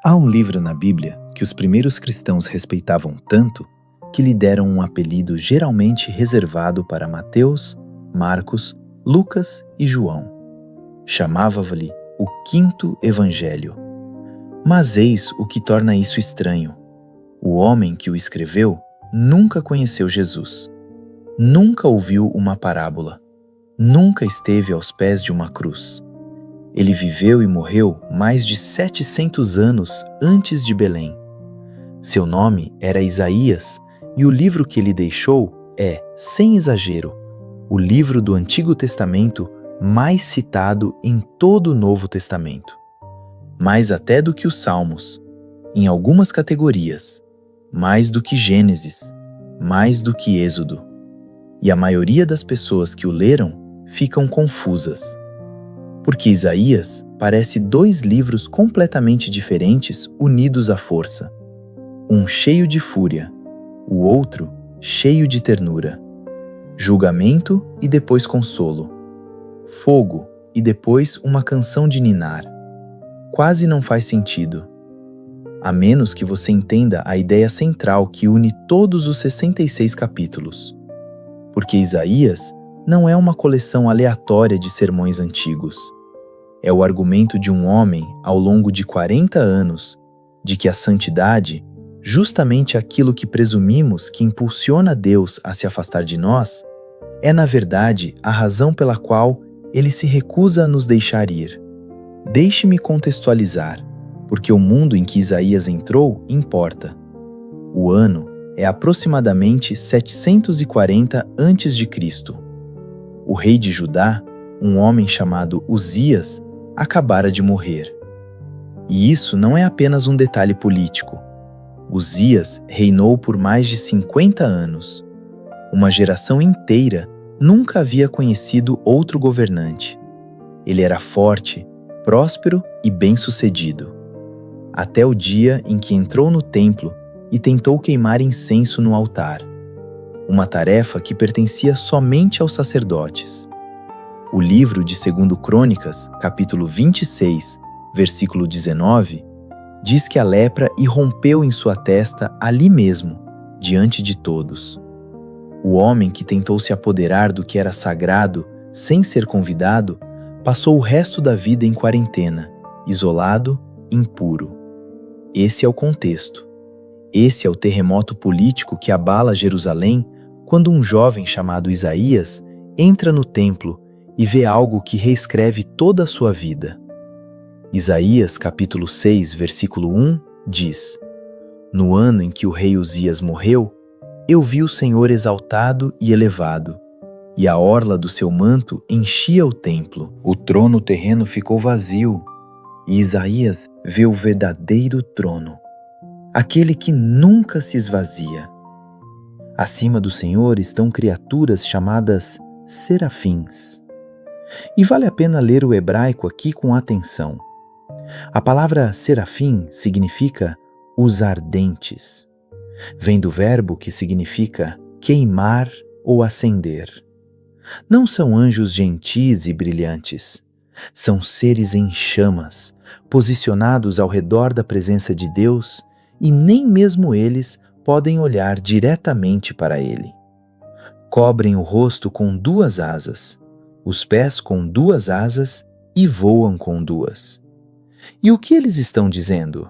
Há um livro na Bíblia que os primeiros cristãos respeitavam tanto que lhe deram um apelido geralmente reservado para Mateus, Marcos, Lucas e João. Chamava-lhe o Quinto Evangelho. Mas eis o que torna isso estranho. O homem que o escreveu nunca conheceu Jesus. Nunca ouviu uma parábola. Nunca esteve aos pés de uma cruz. Ele viveu e morreu mais de 700 anos antes de Belém. Seu nome era Isaías e o livro que ele deixou é, sem exagero, o livro do Antigo Testamento mais citado em todo o Novo Testamento. Mais até do que os Salmos, em algumas categorias, mais do que Gênesis, mais do que Êxodo. E a maioria das pessoas que o leram ficam confusas. Porque Isaías parece dois livros completamente diferentes unidos à força. Um cheio de fúria, o outro cheio de ternura. Julgamento e depois consolo. Fogo e depois uma canção de ninar. Quase não faz sentido. A menos que você entenda a ideia central que une todos os 66 capítulos. Porque Isaías não é uma coleção aleatória de sermões antigos. É o argumento de um homem ao longo de 40 anos de que a santidade, justamente aquilo que presumimos que impulsiona Deus a se afastar de nós, é na verdade a razão pela qual ele se recusa a nos deixar ir. Deixe-me contextualizar, porque o mundo em que Isaías entrou importa. O ano é aproximadamente 740 a.C. O rei de Judá, um homem chamado Uzias, acabara de morrer. E isso não é apenas um detalhe político. Uzias reinou por mais de 50 anos. Uma geração inteira nunca havia conhecido outro governante. Ele era forte, próspero e bem-sucedido. Até o dia em que entrou no templo e tentou queimar incenso no altar. Uma tarefa que pertencia somente aos sacerdotes. O livro de 2 Crônicas, capítulo 26, versículo 19, diz que a lepra irrompeu em sua testa ali mesmo, diante de todos. O homem que tentou se apoderar do que era sagrado sem ser convidado, passou o resto da vida em quarentena, isolado, impuro. Esse é o contexto. Esse é o terremoto político que abala Jerusalém quando um jovem chamado Isaías entra no templo e vê algo que reescreve toda a sua vida. Isaías capítulo 6, versículo 1, diz: No ano em que o rei Uzias morreu, eu vi o Senhor exaltado e elevado, e a orla do seu manto enchia o templo. O trono terreno ficou vazio, e Isaías vê o verdadeiro trono, aquele que nunca se esvazia. Acima do Senhor estão criaturas chamadas serafins. E vale a pena ler o hebraico aqui com atenção. A palavra serafim significa os ardentes. Vem do verbo que significa queimar ou acender. Não são anjos gentis e brilhantes. São seres em chamas, posicionados ao redor da presença de Deus, e nem mesmo eles podem olhar diretamente para Ele. Cobrem o rosto com 2 asas, os pés com 2 asas e voam com 2. E o que eles estão dizendo?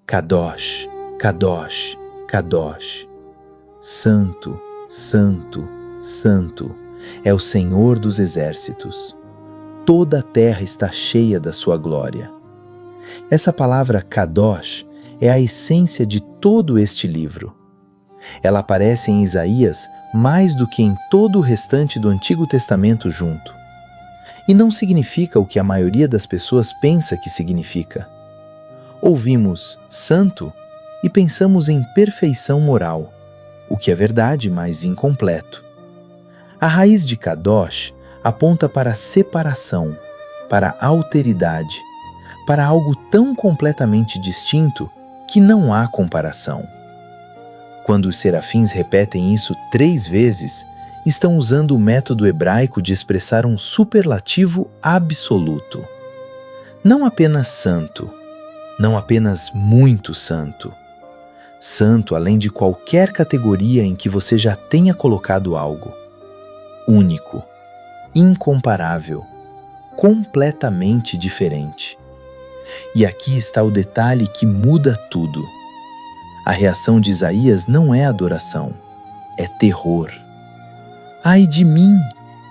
Kadosh, Kadosh, Kadosh. Santo, Santo, Santo é o Senhor dos exércitos. Toda a terra está cheia da sua glória. Essa palavra Kadosh é a essência de todo este livro. Ela aparece em Isaías mais do que em todo o restante do Antigo Testamento junto. E não significa o que a maioria das pessoas pensa que significa. Ouvimos santo e pensamos em perfeição moral, o que é verdade, mas incompleto. A raiz de Kadosh aponta para a separação, para a alteridade, para algo tão completamente distinto que não há comparação. Quando os serafins repetem isso 3 vezes, estão usando o método hebraico de expressar um superlativo absoluto. Não apenas santo, não apenas muito santo. Santo além de qualquer categoria em que você já tenha colocado algo. Único, incomparável, completamente diferente. E aqui está o detalhe que muda tudo. A reação de Isaías não é adoração, é terror. Ai de mim,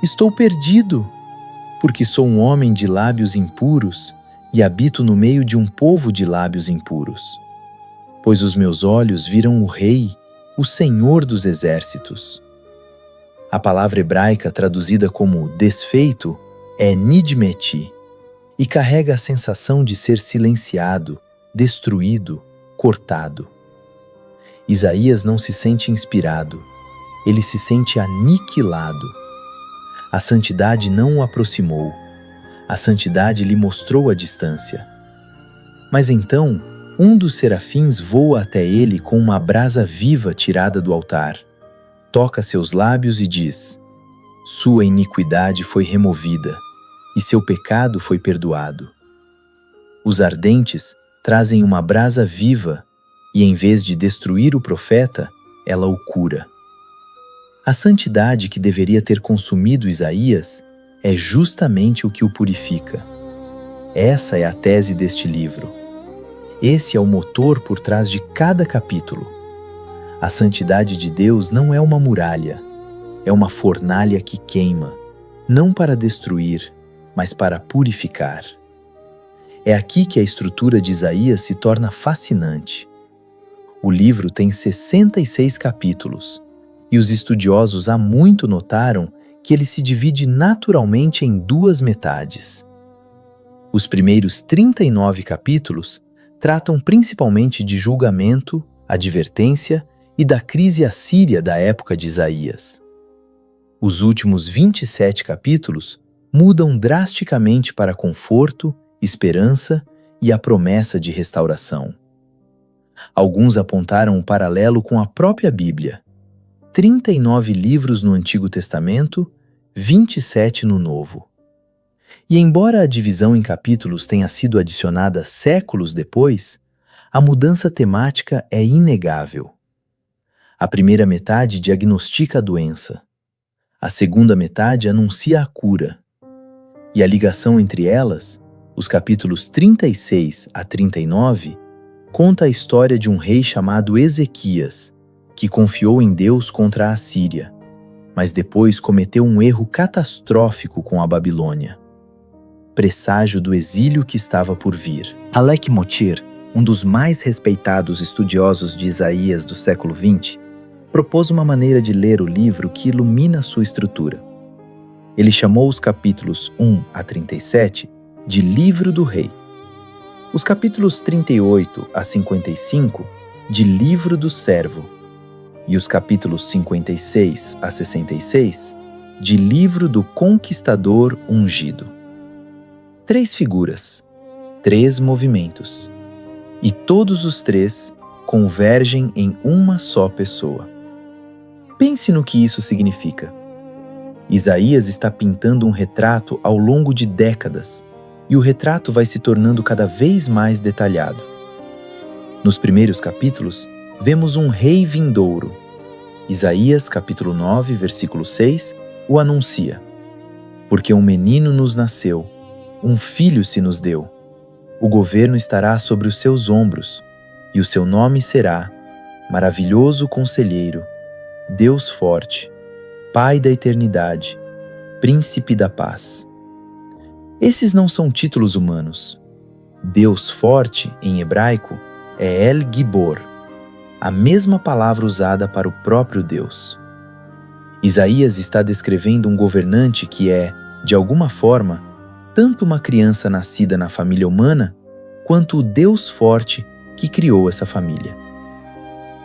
estou perdido, porque sou um homem de lábios impuros e habito no meio de um povo de lábios impuros. Pois os meus olhos viram o Rei, o Senhor dos Exércitos. A palavra hebraica traduzida como desfeito é nidmeti e carrega a sensação de ser silenciado, destruído, cortado. Isaías não se sente inspirado, ele se sente aniquilado. A santidade não o aproximou, a santidade lhe mostrou a distância. Mas então, um dos serafins voa até ele com uma brasa viva tirada do altar, toca seus lábios e diz: sua iniquidade foi removida e seu pecado foi perdoado. Os ardentes trazem uma brasa viva e, em vez de destruir o profeta, ela o cura. A santidade que deveria ter consumido Isaías é justamente o que o purifica. Essa é a tese deste livro. Esse é o motor por trás de cada capítulo. A santidade de Deus não é uma muralha, é uma fornalha que queima, não para destruir, mas para purificar. É aqui que a estrutura de Isaías se torna fascinante. O livro tem 66 capítulos, e os estudiosos há muito notaram que ele se divide naturalmente em duas metades. Os primeiros 39 capítulos tratam principalmente de julgamento, advertência e da crise assíria da época de Isaías. Os últimos 27 capítulos mudam drasticamente para conforto, esperança e a promessa de restauração. Alguns apontaram um paralelo com a própria Bíblia. 39 livros no Antigo Testamento, 27 no Novo. E embora a divisão em capítulos tenha sido adicionada séculos depois, a mudança temática é inegável. A primeira metade diagnostica a doença. A segunda metade anuncia a cura. E a ligação entre elas, os capítulos 36 a 39, conta a história de um rei chamado Ezequias, que confiou em Deus contra a Assíria, mas depois cometeu um erro catastrófico com a Babilônia. Presságio do exílio que estava por vir. Alec Motyer, um dos mais respeitados estudiosos de Isaías do século XX, propôs uma maneira de ler o livro que ilumina sua estrutura. Ele chamou os capítulos 1 a 37 de Livro do Rei, os capítulos 38 a 55 de Livro do Servo e os capítulos 56 a 66 de Livro do Conquistador Ungido. 3 figuras, 3 movimentos, e todos os 3 convergem em uma só pessoa. Pense no que isso significa. Isaías está pintando um retrato ao longo de décadas, e o retrato vai se tornando cada vez mais detalhado. Nos primeiros capítulos, vemos um rei vindouro. Isaías, capítulo 9, versículo 6, o anuncia. Porque um menino nos nasceu, um filho se nos deu. O governo estará sobre os seus ombros, e o seu nome será Maravilhoso Conselheiro, Deus Forte, Pai da Eternidade, Príncipe da Paz. Esses não são títulos humanos. Deus Forte, em hebraico, é El Gibor, a mesma palavra usada para o próprio Deus. Isaías está descrevendo um governante que é, de alguma forma, tanto uma criança nascida na família humana, quanto o Deus Forte que criou essa família.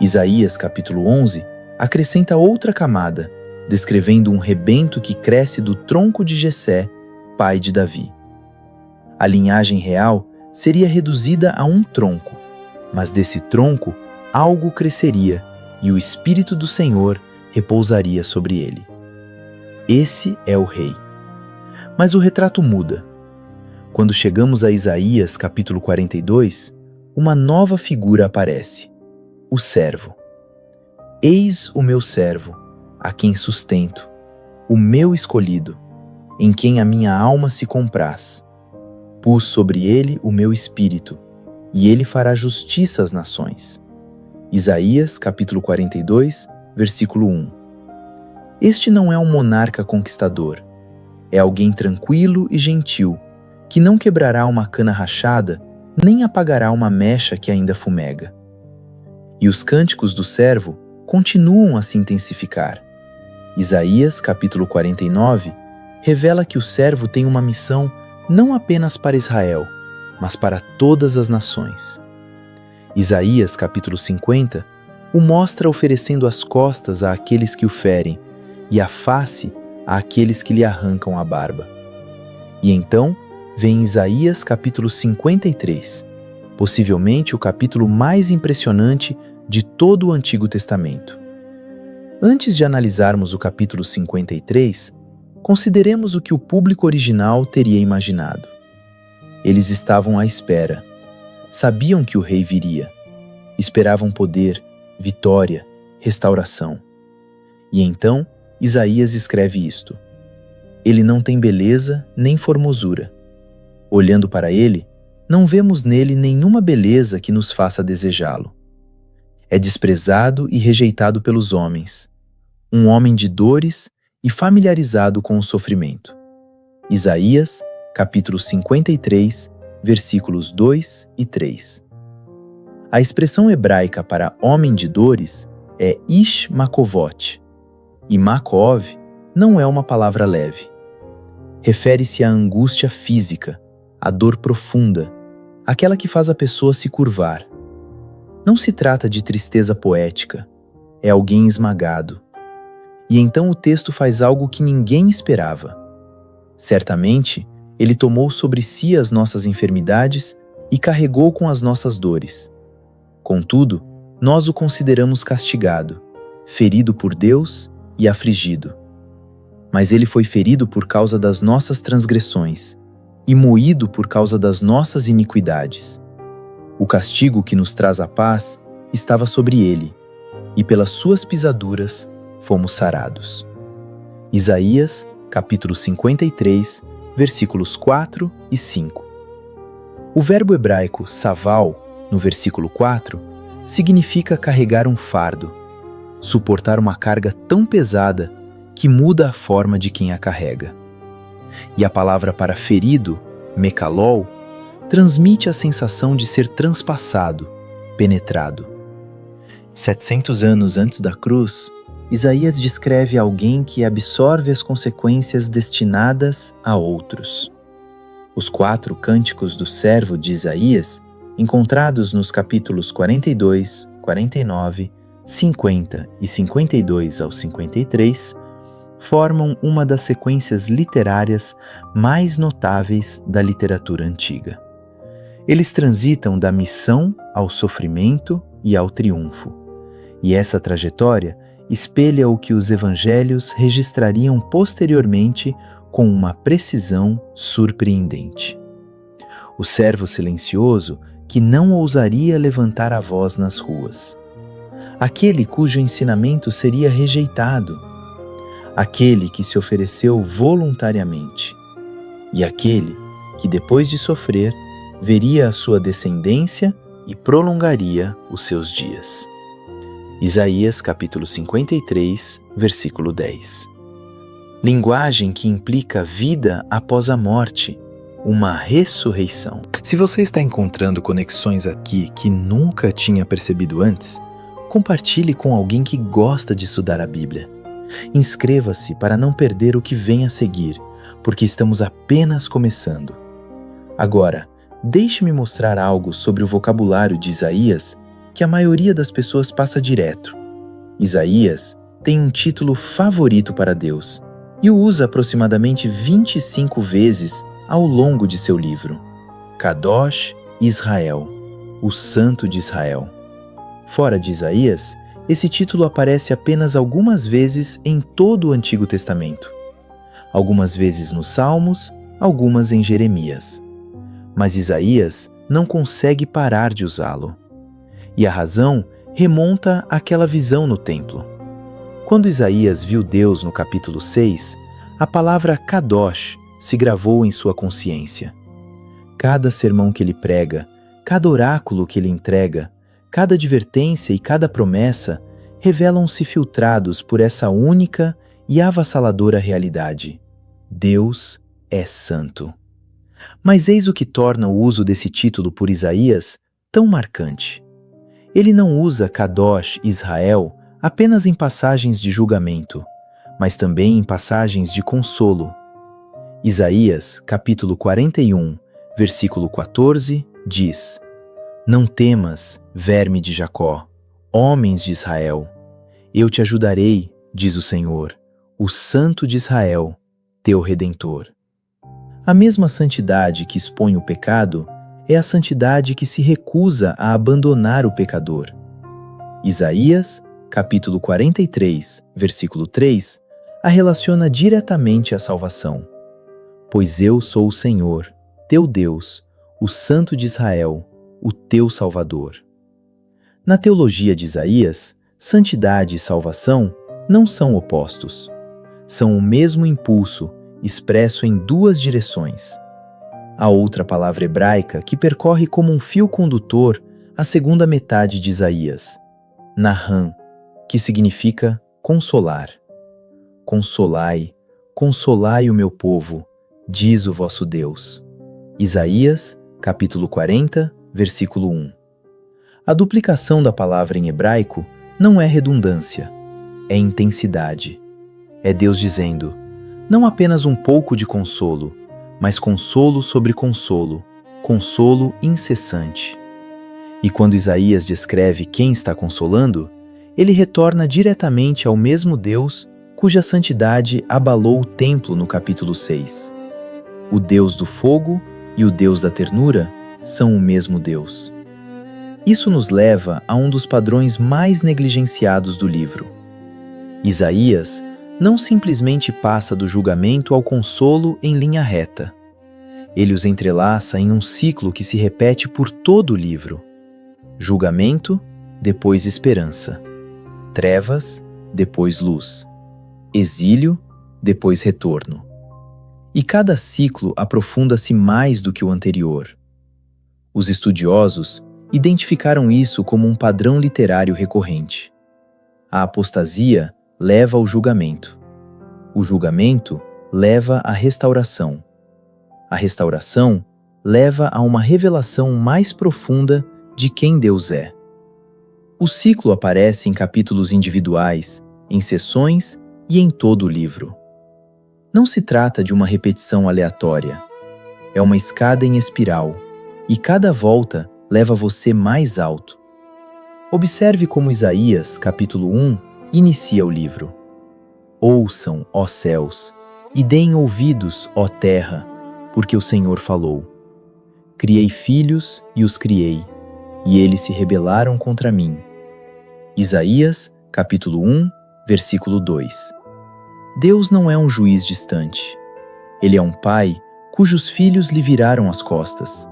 Isaías, capítulo 11, acrescenta outra camada, descrevendo um rebento que cresce do tronco de Jessé, pai de Davi. A linhagem real seria reduzida a um tronco, mas desse tronco algo cresceria e o Espírito do Senhor repousaria sobre ele. Esse é o rei. Mas o retrato muda. Quando chegamos a Isaías capítulo 42, uma nova figura aparece: o servo. Eis o meu servo, a quem sustento, o meu escolhido, em quem a minha alma se compraz. Pus sobre ele o meu espírito, e ele fará justiça às nações. Isaías, capítulo 42, versículo 1. Este não é um monarca conquistador. É alguém tranquilo e gentil, que não quebrará uma cana rachada, nem apagará uma mecha que ainda fumega. E os cânticos do servo continuam a se intensificar. Isaías, capítulo 49, revela que o servo tem uma missão não apenas para Israel, mas para todas as nações. Isaías, capítulo 50, o mostra oferecendo as costas àqueles que o ferem e a face àqueles que lhe arrancam a barba. E então vem Isaías, capítulo 53, possivelmente o capítulo mais impressionante de todo o Antigo Testamento. Antes de analisarmos o capítulo 53, consideremos o que o público original teria imaginado. Eles estavam à espera. Sabiam que o rei viria. Esperavam poder, vitória, restauração. E então, Isaías escreve isto: Ele não tem beleza nem formosura. Olhando para ele, não vemos nele nenhuma beleza que nos faça desejá-lo. É desprezado e rejeitado pelos homens, um homem de dores e familiarizado com o sofrimento. Isaías, capítulo 53, versículos 2 e 3. A expressão hebraica para homem de dores é Ish Makovot, e Makov não é uma palavra leve. Refere-se à angústia física, à dor profunda, aquela que faz a pessoa se curvar. Não se trata de tristeza poética, é alguém esmagado. E então o texto faz algo que ninguém esperava. Certamente, ele tomou sobre si as nossas enfermidades e carregou com as nossas dores. Contudo, nós o consideramos castigado, ferido por Deus e afligido. Mas ele foi ferido por causa das nossas transgressões e moído por causa das nossas iniquidades. O castigo que nos traz a paz estava sobre ele, e pelas suas pisaduras fomos sarados. Isaías, capítulo 53, versículos 4 e 5. O verbo hebraico saval, no versículo 4, significa carregar um fardo, suportar uma carga tão pesada que muda a forma de quem a carrega. E a palavra para ferido, mekalol, transmite a sensação de ser transpassado, penetrado. 700 anos antes da cruz, Isaías descreve alguém que absorve as consequências destinadas a outros. Os 4 cânticos do servo de Isaías, encontrados nos capítulos 42, 49, 50 e 52 ao 53, formam uma das sequências literárias mais notáveis da literatura antiga. Eles transitam da missão ao sofrimento e ao triunfo, e essa trajetória espelha o que os evangelhos registrariam posteriormente com uma precisão surpreendente. O servo silencioso que não ousaria levantar a voz nas ruas. Aquele cujo ensinamento seria rejeitado. Aquele que se ofereceu voluntariamente. E aquele que, depois de sofrer, veria a sua descendência e prolongaria os seus dias. Isaías capítulo 53, versículo 10. Linguagem que implica vida após a morte, uma ressurreição. Se você está encontrando conexões aqui que nunca tinha percebido antes, compartilhe com alguém que gosta de estudar a Bíblia. Inscreva-se para não perder o que vem a seguir, porque estamos apenas começando. Agora, deixe-me mostrar algo sobre o vocabulário de Isaías que a maioria das pessoas passa direto. Isaías tem um título favorito para Deus e o usa aproximadamente 25 vezes ao longo de seu livro. Kadosh Israel, o Santo de Israel. Fora de Isaías, esse título aparece apenas algumas vezes em todo o Antigo Testamento. Algumas vezes nos Salmos, algumas em Jeremias. Mas Isaías não consegue parar de usá-lo. E a razão remonta àquela visão no templo. Quando Isaías viu Deus no capítulo 6, a palavra Kadosh se gravou em sua consciência. Cada sermão que ele prega, cada oráculo que ele entrega, cada advertência e cada promessa revelam-se filtrados por essa única e avassaladora realidade: Deus é santo. Mas eis o que torna o uso desse título por Isaías tão marcante. Ele não usa Kadosh Israel apenas em passagens de julgamento, mas também em passagens de consolo. Isaías, capítulo 41, versículo 14, diz: Não temas, verme de Jacó, homens de Israel. Eu te ajudarei, diz o Senhor, o Santo de Israel, teu Redentor. A mesma santidade que expõe o pecado é a santidade que se recusa a abandonar o pecador. Isaías, capítulo 43, versículo 3, a relaciona diretamente à salvação. Pois eu sou o Senhor, teu Deus, o Santo de Israel, o teu Salvador. Na teologia de Isaías, santidade e salvação não são opostos. São o mesmo impulso, expresso em duas direções. Há outra palavra hebraica que percorre como um fio condutor a segunda metade de Isaías, Naham, que significa consolar. Consolai, consolai o meu povo, diz o vosso Deus. Isaías, capítulo 40, versículo 1. A duplicação da palavra em hebraico não é redundância, é intensidade. É Deus dizendo: não apenas um pouco de consolo, mas consolo sobre consolo, consolo incessante. E quando Isaías descreve quem está consolando, ele retorna diretamente ao mesmo Deus cuja santidade abalou o templo no capítulo 6. O Deus do fogo e o Deus da ternura são o mesmo Deus. Isso nos leva a um dos padrões mais negligenciados do livro. Isaías não simplesmente passa do julgamento ao consolo em linha reta. Ele os entrelaça em um ciclo que se repete por todo o livro. Julgamento, depois esperança. Trevas, depois luz. Exílio, depois retorno. E cada ciclo aprofunda-se mais do que o anterior. Os estudiosos identificaram isso como um padrão literário recorrente. A apostasia leva ao julgamento. O julgamento leva à restauração. A restauração leva a uma revelação mais profunda de quem Deus é. O ciclo aparece em capítulos individuais, em seções e em todo o livro. Não se trata de uma repetição aleatória. É uma escada em espiral, e cada volta leva você mais alto. Observe como Isaías, capítulo 1, inicia o livro. Ouçam, ó céus, e deem ouvidos, ó terra, porque o Senhor falou. Criei filhos e os criei, e eles se rebelaram contra mim. Isaías, capítulo 1, versículo 2. Deus não é um juiz distante. Ele é um pai cujos filhos lhe viraram as costas.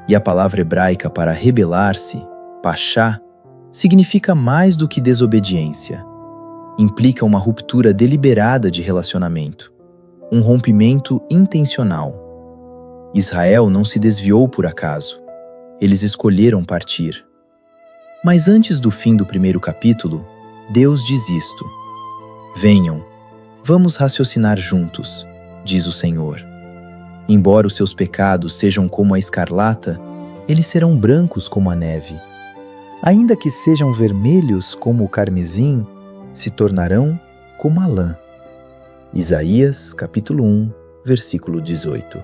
E a palavra hebraica para rebelar-se, pachá, significa mais do que desobediência. Implica uma ruptura deliberada de relacionamento, um rompimento intencional. Israel não se desviou por acaso. Eles escolheram partir. Mas antes do fim do primeiro capítulo, Deus diz isto: Venham, vamos raciocinar juntos, diz o Senhor. Embora os seus pecados sejam como a escarlata, eles serão brancos como a neve. Ainda que sejam vermelhos como o carmesim, se tornarão como a lã. Isaías, capítulo 1, versículo 18.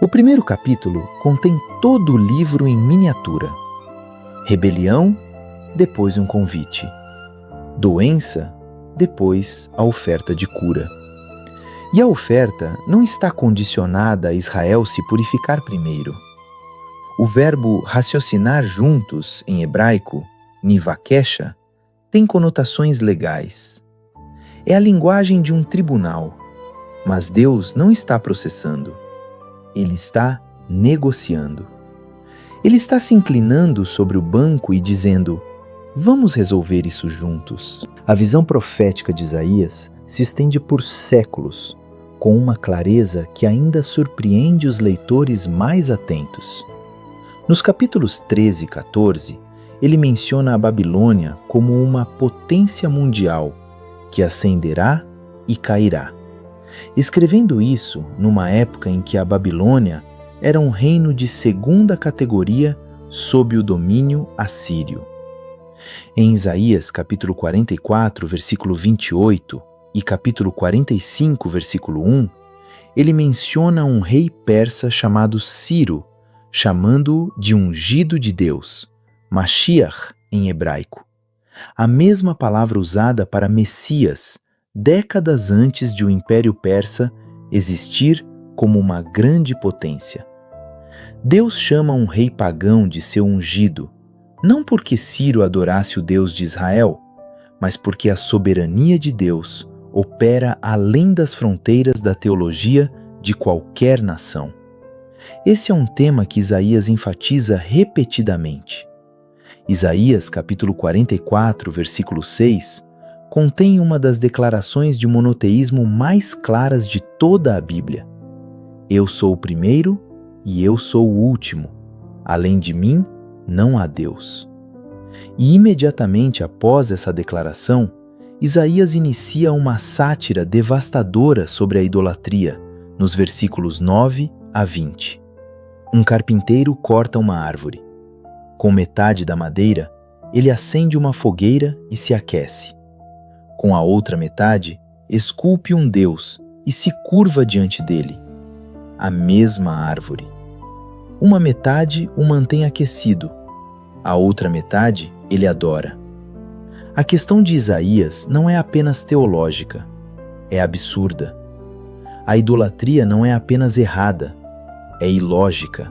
O primeiro capítulo contém todo o livro em miniatura. Rebelião, depois um convite. Doença, depois a oferta de cura. E a oferta não está condicionada a Israel se purificar primeiro. O verbo raciocinar juntos, em hebraico, nivakesha, tem conotações legais. É a linguagem de um tribunal, mas Deus não está processando. Ele está negociando. Ele está se inclinando sobre o banco e dizendo: vamos resolver isso juntos. A visão profética de Isaías se estende por séculos, com uma clareza que ainda surpreende os leitores mais atentos. Nos capítulos 13 e 14, ele menciona a Babilônia como uma potência mundial que ascenderá e cairá, escrevendo isso numa época em que a Babilônia era um reino de segunda categoria sob o domínio assírio. Em Isaías capítulo 44, versículo 28 e capítulo 45, versículo 1, ele menciona um rei persa chamado Ciro, chamando-o de ungido de Deus, Mashiach em hebraico. A mesma palavra usada para Messias, décadas antes de o Império Persa existir como uma grande potência. Deus chama um rei pagão de seu ungido, não porque Ciro adorasse o Deus de Israel, mas porque a soberania de Deus opera além das fronteiras da teologia de qualquer nação. Esse é um tema que Isaías enfatiza repetidamente. Isaías, capítulo 44, versículo 6, contém uma das declarações de monoteísmo mais claras de toda a Bíblia. Eu sou o primeiro e eu sou o último. Além de mim, não há Deus. E imediatamente após essa declaração, Isaías inicia uma sátira devastadora sobre a idolatria, nos versículos 9 a 20. Um carpinteiro corta uma árvore. Com metade da madeira, ele acende uma fogueira e se aquece. Com a outra metade, esculpe um deus e se curva diante dele. A mesma árvore. Uma metade o mantém aquecido, a outra metade ele adora. A questão de Isaías não é apenas teológica, é absurda. A idolatria não é apenas errada, é ilógica.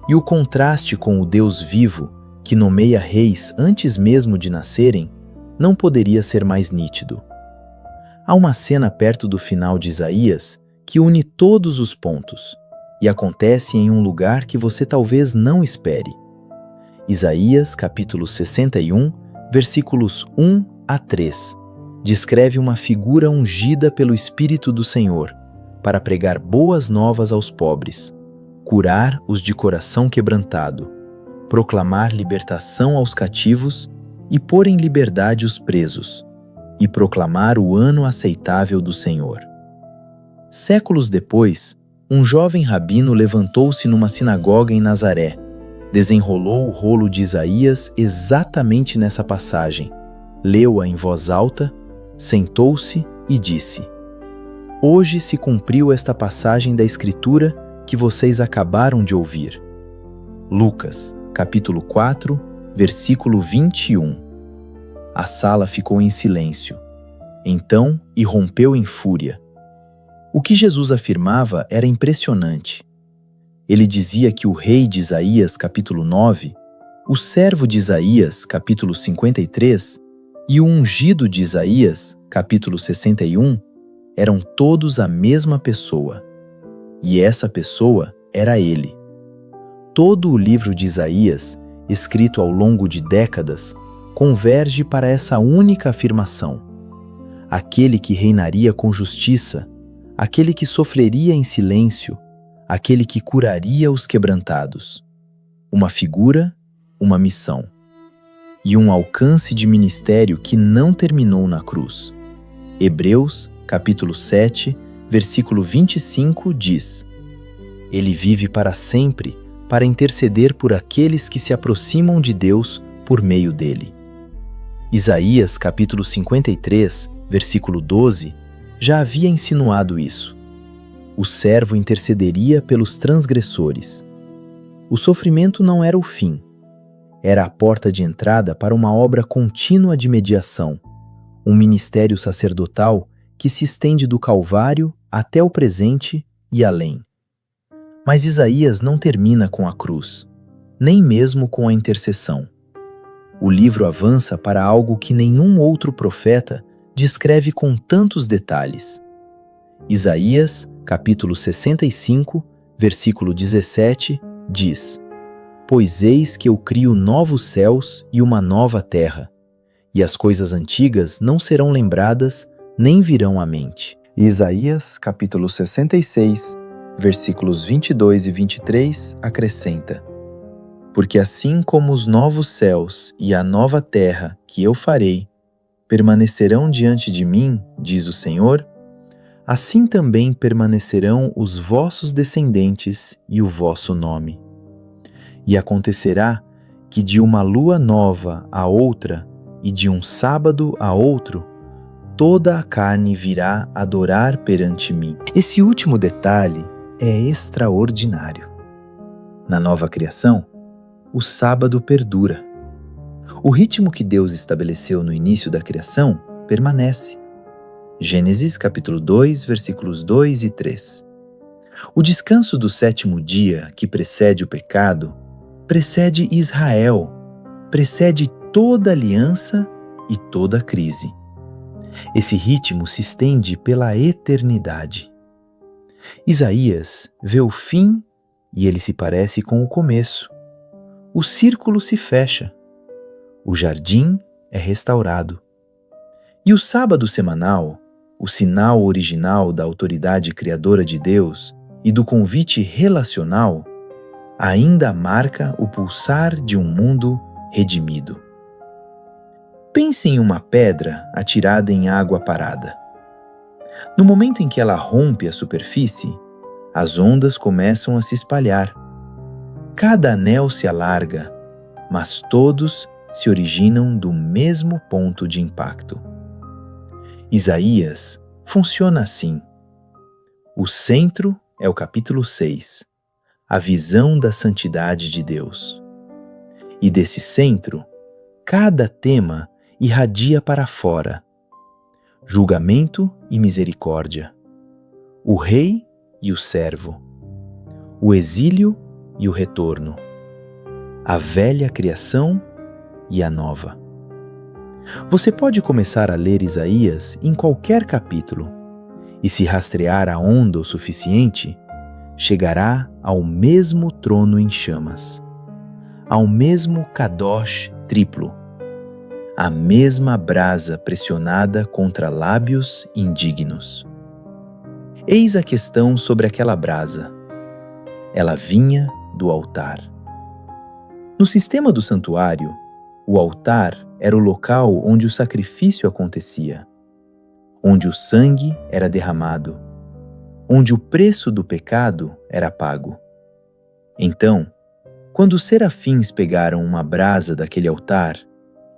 E o contraste com o Deus vivo, que nomeia reis antes mesmo de nascerem, não poderia ser mais nítido. Há uma cena perto do final de Isaías que une todos os pontos, e acontece em um lugar que você talvez não espere. Isaías, capítulo 61, versículos 1 a 3, descreve uma figura ungida pelo Espírito do Senhor para pregar boas novas aos pobres, curar os de coração quebrantado, proclamar libertação aos cativos e pôr em liberdade os presos, e proclamar o ano aceitável do Senhor. Séculos depois, um jovem rabino levantou-se numa sinagoga em Nazaré, desenrolou o rolo de Isaías exatamente nessa passagem, leu-a em voz alta, sentou-se e disse: Hoje se cumpriu esta passagem da Escritura que vocês acabaram de ouvir. Lucas, capítulo 4, versículo 21. A sala ficou em silêncio. Então irrompeu em fúria. O que Jesus afirmava era impressionante. Ele dizia que o rei de Isaías, capítulo 9, o servo de Isaías, capítulo 53, e o ungido de Isaías, capítulo 61, eram todos a mesma pessoa. E essa pessoa era ele. Todo o livro de Isaías, escrito ao longo de décadas, converge para essa única afirmação: aquele que reinaria com justiça, aquele que sofreria em silêncio, aquele que curaria os quebrantados. Uma figura, uma missão. E um alcance de ministério que não terminou na cruz. Hebreus, capítulo 7, versículo 25 diz: Ele vive para sempre para interceder por aqueles que se aproximam de Deus por meio dele. Isaías, capítulo 53, versículo 12, já havia insinuado isso. O servo intercederia pelos transgressores. O sofrimento não era o fim. Era a porta de entrada para uma obra contínua de mediação, um ministério sacerdotal que se estende do Calvário até o presente e além. Mas Isaías não termina com a cruz, nem mesmo com a intercessão. O livro avança para algo que nenhum outro profeta descreve com tantos detalhes. Isaías, capítulo 65, versículo 17, diz: Pois eis que eu crio novos céus e uma nova terra, e as coisas antigas não serão lembradas, nem virão à mente. Isaías, capítulo 66, versículos 22 e 23, acrescenta: Porque assim como os novos céus e a nova terra que eu farei permanecerão diante de mim, diz o Senhor, assim também permanecerão os vossos descendentes e o vosso nome. E acontecerá que de uma lua nova a outra e de um sábado a outro, toda a carne virá adorar perante mim. Esse último detalhe é extraordinário. Na nova criação, o sábado perdura. O ritmo que Deus estabeleceu no início da criação permanece. Gênesis capítulo 2, versículos 2 e 3. O descanso do sétimo dia, que precede o pecado, precede Israel, precede toda aliança e toda crise. Esse ritmo se estende pela eternidade. Isaías vê o fim e ele se parece com o começo. O círculo se fecha. O jardim é restaurado. E o sábado semanal, o sinal original da autoridade criadora de Deus e do convite relacional, ainda marca o pulsar de um mundo redimido. Pense em uma pedra atirada em água parada. No momento em que ela rompe a superfície, as ondas começam a se espalhar. Cada anel se alarga, mas todos se originam do mesmo ponto de impacto. Isaías funciona assim. O centro é o capítulo 6. A visão da santidade de Deus. E desse centro, cada tema irradia para fora: julgamento e misericórdia, o rei e o servo, o exílio e o retorno, a velha criação e a nova. Você pode começar a ler Isaías em qualquer capítulo, e se rastrear a onda o suficiente, chegará ao mesmo trono em chamas, ao mesmo Kadosh triplo, à mesma brasa pressionada contra lábios indignos. Eis a questão sobre aquela brasa. Ela vinha do altar. No sistema do santuário, o altar era o local onde o sacrifício acontecia, onde o sangue era derramado, onde o preço do pecado era pago. Então, quando os serafins pegaram uma brasa daquele altar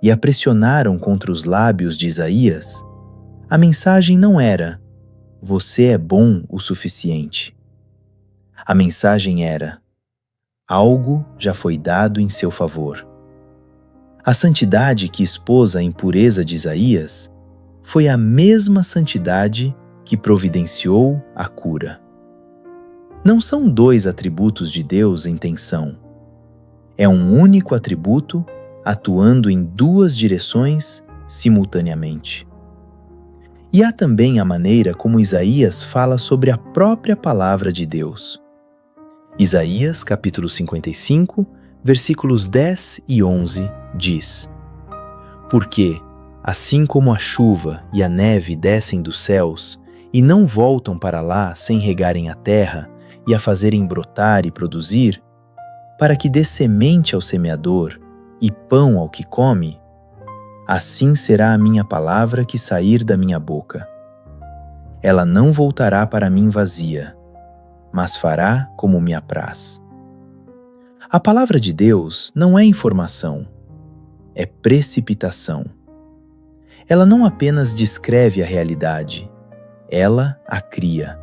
e a pressionaram contra os lábios de Isaías, a mensagem não era: você é bom o suficiente. A mensagem era: algo já foi dado em seu favor. A santidade que expôs a impureza de Isaías foi a mesma santidade que providenciou a cura. Não são dois atributos de Deus em tensão. É um único atributo atuando em duas direções simultaneamente. E há também a maneira como Isaías fala sobre a própria palavra de Deus. Isaías, capítulo 55, versículos 10 e 11, diz: Porque, assim como a chuva e a neve descem dos céus e não voltam para lá sem regarem a terra e a fazerem brotar e produzir, para que dê semente ao semeador e pão ao que come, assim será a minha palavra que sair da minha boca. Ela não voltará para mim vazia, mas fará como me apraz. A palavra de Deus não é informação, é precipitação. Ela não apenas descreve a realidade, ela a cria.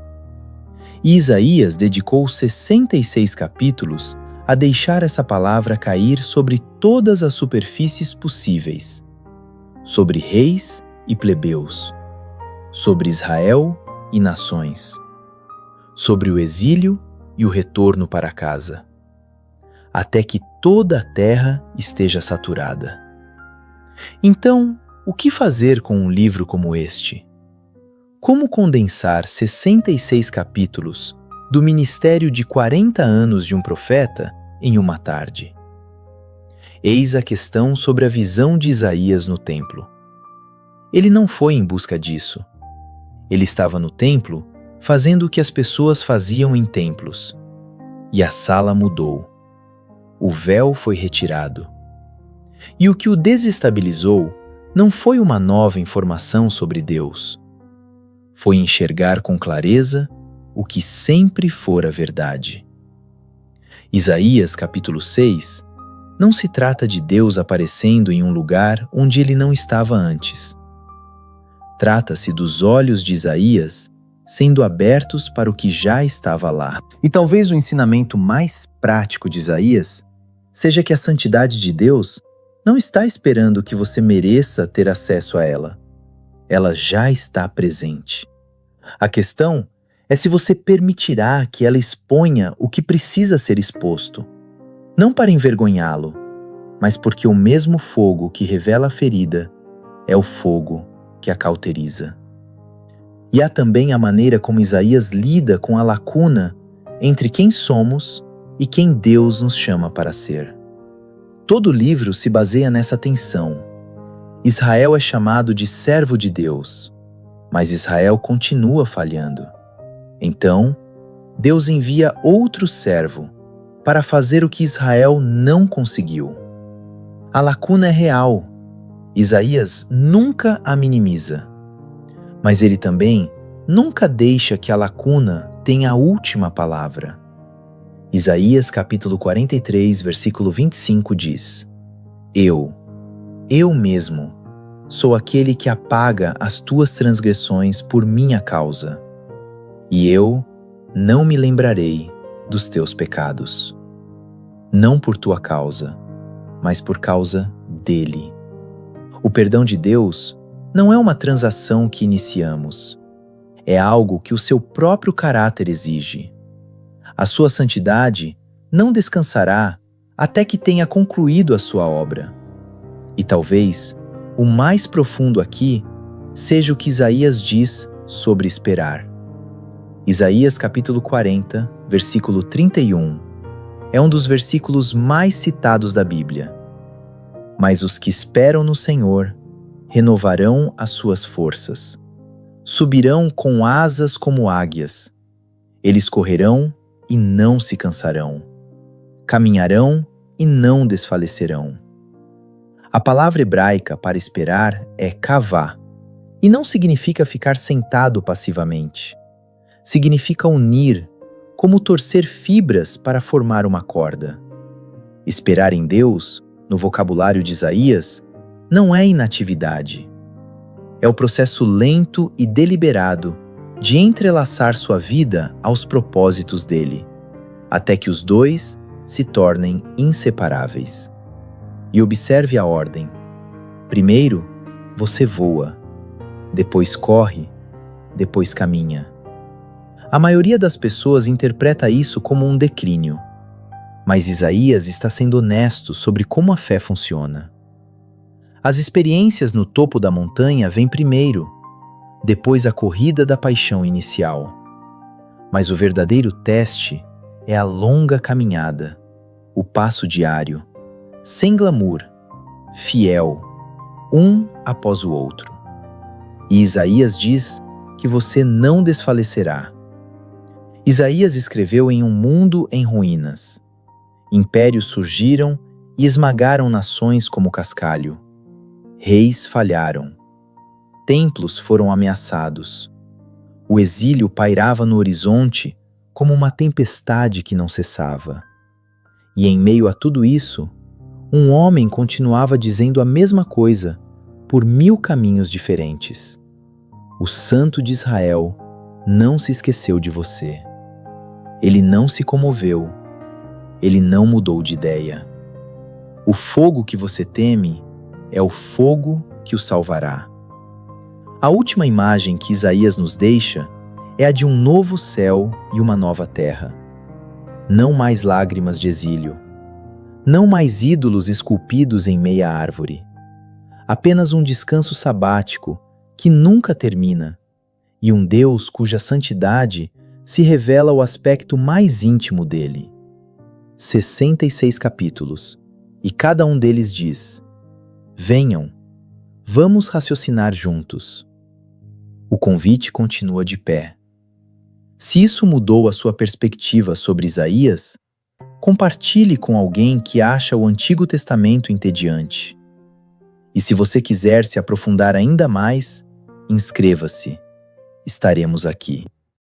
E Isaías dedicou 66 capítulos a deixar essa palavra cair sobre todas as superfícies possíveis, sobre reis e plebeus, sobre Israel e nações, sobre o exílio e o retorno para casa, até que toda a terra esteja saturada. Então, o que fazer com um livro como este? Como condensar 66 capítulos do ministério de 40 anos de um profeta em uma tarde? Eis a questão sobre a visão de Isaías no templo. Ele não foi em busca disso. Ele estava no templo fazendo o que as pessoas faziam em templos. E a sala mudou. O véu foi retirado. E o que o desestabilizou não foi uma nova informação sobre Deus. Foi enxergar com clareza o que sempre fora verdade. Isaías capítulo 6 não se trata de Deus aparecendo em um lugar onde ele não estava antes. Trata-se dos olhos de Isaías sendo abertos para o que já estava lá. E talvez o ensinamento mais prático de Isaías seja que a santidade de Deus não está esperando que você mereça ter acesso a ela. Ela já está presente. A questão é se você permitirá que ela exponha o que precisa ser exposto, não para envergonhá-lo, mas porque o mesmo fogo que revela a ferida é o fogo que a cauteriza. E há também a maneira como Isaías lida com a lacuna entre quem somos e quem Deus nos chama para ser. Todo o livro se baseia nessa tensão. Israel é chamado de servo de Deus, mas Israel continua falhando. Então, Deus envia outro servo para fazer o que Israel não conseguiu. A lacuna é real. Isaías nunca a minimiza. Mas ele também nunca deixa que a lacuna tenha a última palavra. Isaías capítulo 43, versículo 25 diz: Eu mesmo, sou aquele que apaga as tuas transgressões por minha causa, e eu não me lembrarei dos teus pecados. Não por tua causa, mas por causa dele. O perdão de Deus não é uma transação que iniciamos. É algo que o seu próprio caráter exige. A sua santidade não descansará até que tenha concluído a sua obra. E talvez o mais profundo aqui seja o que Isaías diz sobre esperar. Isaías capítulo 40, versículo 31, é um dos versículos mais citados da Bíblia. Mas os que esperam no Senhor renovarão as suas forças. Subirão com asas como águias. Eles correrão e não se cansarão. Caminharão e não desfalecerão. A palavra hebraica para esperar é kavá, e não significa ficar sentado passivamente. Significa unir, como torcer fibras para formar uma corda. Esperar em Deus, no vocabulário de Isaías, não é inatividade. É o processo lento e deliberado de entrelaçar sua vida aos propósitos dele, até que os dois se tornem inseparáveis. E observe a ordem. Primeiro, você voa, depois corre, depois caminha. A maioria das pessoas interpreta isso como um declínio, mas Isaías está sendo honesto sobre como a fé funciona. As experiências no topo da montanha vêm primeiro, depois a corrida da paixão inicial. Mas o verdadeiro teste é a longa caminhada, o passo diário, sem glamour, fiel, um após o outro. E Isaías diz que você não desfalecerá. Isaías escreveu em um mundo em ruínas. Impérios surgiram e esmagaram nações como cascalho. Reis falharam. Templos foram ameaçados. O exílio pairava no horizonte como uma tempestade que não cessava. E em meio a tudo isso, um homem continuava dizendo a mesma coisa, por 1000 caminhos diferentes. O Santo de Israel não se esqueceu de você. Ele não se comoveu. Ele não mudou de ideia. O fogo que você teme é o fogo que o salvará. A última imagem que Isaías nos deixa é a de um novo céu e uma nova terra. Não mais lágrimas de exílio. Não mais ídolos esculpidos em meia árvore. Apenas um descanso sabático que nunca termina, e um Deus cuja santidade se revela ao aspecto mais íntimo dele. 66 capítulos, E cada um deles diz: venham, vamos raciocinar juntos. O convite continua de pé. Se isso mudou a sua perspectiva sobre Isaías, compartilhe com alguém que acha o Antigo Testamento entediante. E se você quiser se aprofundar ainda mais, inscreva-se. Estaremos aqui.